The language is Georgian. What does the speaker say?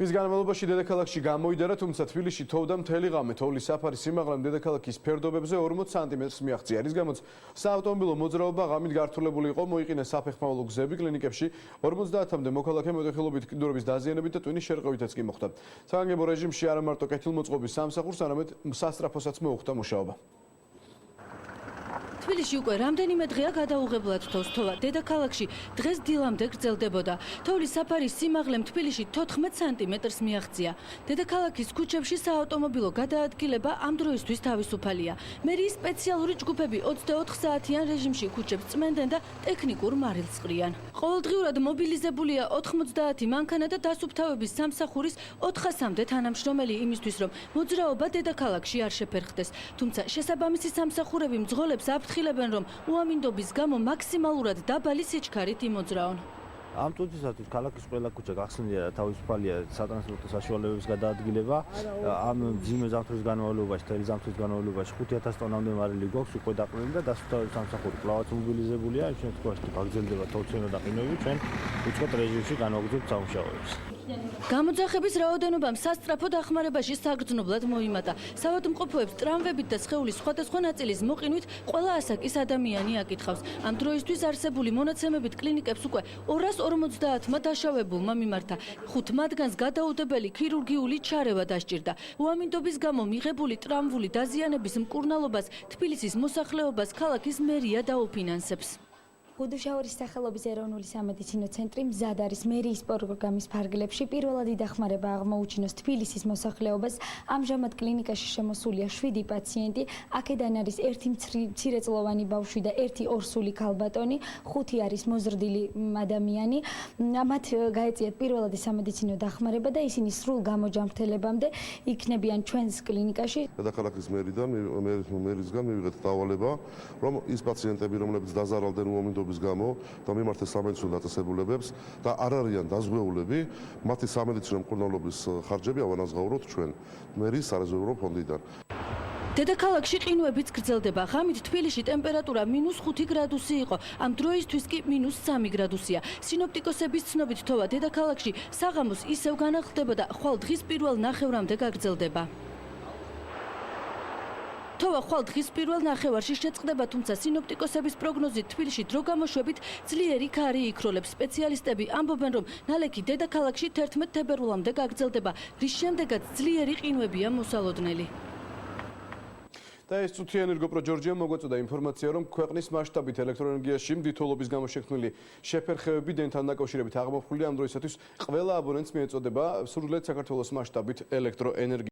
დღის განმავლობაში დედაქალაქში გამოიდარა, თუმცა თბილისში თოვდა მთელი ღამე. თოვლის საფარის სიმაღლემ დედაქალაქის ფერდობებზე 40 სანტიმეტრს მიაღწია, რის გამოც საავტომობილო მოძრაობა ღამით გართულებული იყო. მოიყინეს საფეხმავლო გზები, კლინიკებში 50-მდე მოქალაქე მეტეხილობით კიდურების დაზიანებით და ტვინის შერყევითაც კი მოხდა. საგანგებო რეჟიმში არა მარტო კეთილმოწყობის სამსახურს, არამედ სასწრაფოსაც მოუხდა მუშაობა. თბილისში უკვე რამდენიმე დღეა გადაუღებლად თოვს თოვა. დედაქალაქში დღეს დილამდე გრძელდებოდა. თოვლის საფარის სიმაღლემ თბილისში 14 სანტიმეტრს მიაღწია. დედაქალაქის ქუჩებში საავტომობილო გადაადგილება ამ დროისთვის თავისუფალია. მერიის სპეციალური ჯგუფები 24 საათიან რეჟიმში ქუჩებს წმენდნენ და ტექნიკურ მარილს ყრიან. ყოველდღიურად მობილიზებულია 90 მანქანა და დასუფთავების სამსახურის 400-მდე თანამშრომელი იმისთვის, რომ მოძრაობა დედაქალაქში არ შეფერხდეს. თუმცა შესაბამისი სამსახურები მძღოლებს აფრთხილებენ, რომ უამინდობის გამო მაქსიმალურად დაბალი სიჩქარით იმოძრაონ. ამ წუთისათვის ქალაქის ყველა ქუჩა გახსნილია და თავისუფალია სატრანსპორტო საშუალებების გადაადგილება. ამ მძიმე ზამთრის განმავლობაში, თელი ზამთრის განმავლობაში 5000 ტონამდე მარილი გვაქვს უკვე დაყრდნილი და დასუფთავების სამსახური კვლავაც მობილიზებულია. იმ შემთხვევაში თუ გაგრძელდება თოვცენა და ყინვები, ჩვენ უწყოთ რეჟიმში განვაგრძობთ სამუშაოებს. გამოძახების რაოდენობამ სასწრაფო დახმარებაში საგრძნობლად მოიმატა. საავადმყოფოებს ტრამვებით და სხეულის სხვადასხვა ნაწილის მოყინვით ყველა ასაკის ადამიანი აკითხავს. ამ დროისთვის არსებული მონაცემებით კლინიკებს უკვე 250-მა დაშავებულმა მიმართა. 5 მათგანს გადაუდებელი ქირურგიული ჩარევა დასჭირდა. უამინდობის გამო მიღებული ტრამვული დაზიანების მკურნალობას თბილისის მოსახლეობას ქალაქის მერია დაუფინანსებს. გუდუშაურის სახელობის ეროვნული სამედიცინო ცენტრი მზად არის მერიის პროგრამის ფარგლებში პირველადი დახმარება აღმოუჩინოს თბილისის მოსახლეობას. ამჟამად კლინიკაში შემოსულია 7 პაციენტი, აქედან არის 1 მცირეწლოვანი ბავშვი და 1 ორსული ქალბატონი, 5 არის მოზრდილი ადამიანი. მათ გაეწიათ პირველადი სამედიცინო დახმარება და ისინი სრულ გამოჯანმრთელებამდე იქნებიან ჩვენს კლინიკაში. დედაქალაქის მერისგან მივიღეთ დავალება, რომ ის პაციენტები, რომლებიც დაზარალდნენ უამინდობის გამო და მიმართეს სამედიცინო დაწესებულებებს და არ არიან დაზღვეულები, მათი სამედიცინო მკურნალობის ხარჯები ავანაზღაუროთ ჩვენ მერიის სარეზერვო ფონდიდან. დედაქალაქში ყინვებიც გრძელდება. ღამით თბილისში ტემპერატურა -5 გრადუსი იყო. ამ დროისთვის კი -3 გრადუსია. სინოპტიკოსების ცნობით თოვა დედაქალაქში საღამოს ისევ განახლდება და ხვალ დღის პირველ ნახევრამდე გაგრძელდება. თოვა ხვალ დღის პირველ ნახევარში შეწყდება, თუმცა სინოპტიკოსების პროგნოზით თბილისში დრო გამოშვებით ძლიერი ქარი იქროლებს. სპეციალისტები ამბობენ, რომ ნალექი დედაქალაქში 11 თებერვლამდე გაგრძელდება, რის შემდეგაც ძლიერი ყინვებია მოსალოდნელი. და ეს წუთიანი რგოპრო ჯორჯია მოგვაწოდა ინფორმაცია, რომ ქვეყნის მასშტაბით ელექტროენერგიაში მდითოლობის გამო შექმნილი შეფერხებები დენთან დაკავშირებით აღმოფხვრილია. ამ დროისათვის ყველა აბონენტს მიეწოდება სრულიად საქართველოს მასშტაბით ელექტროენერგია.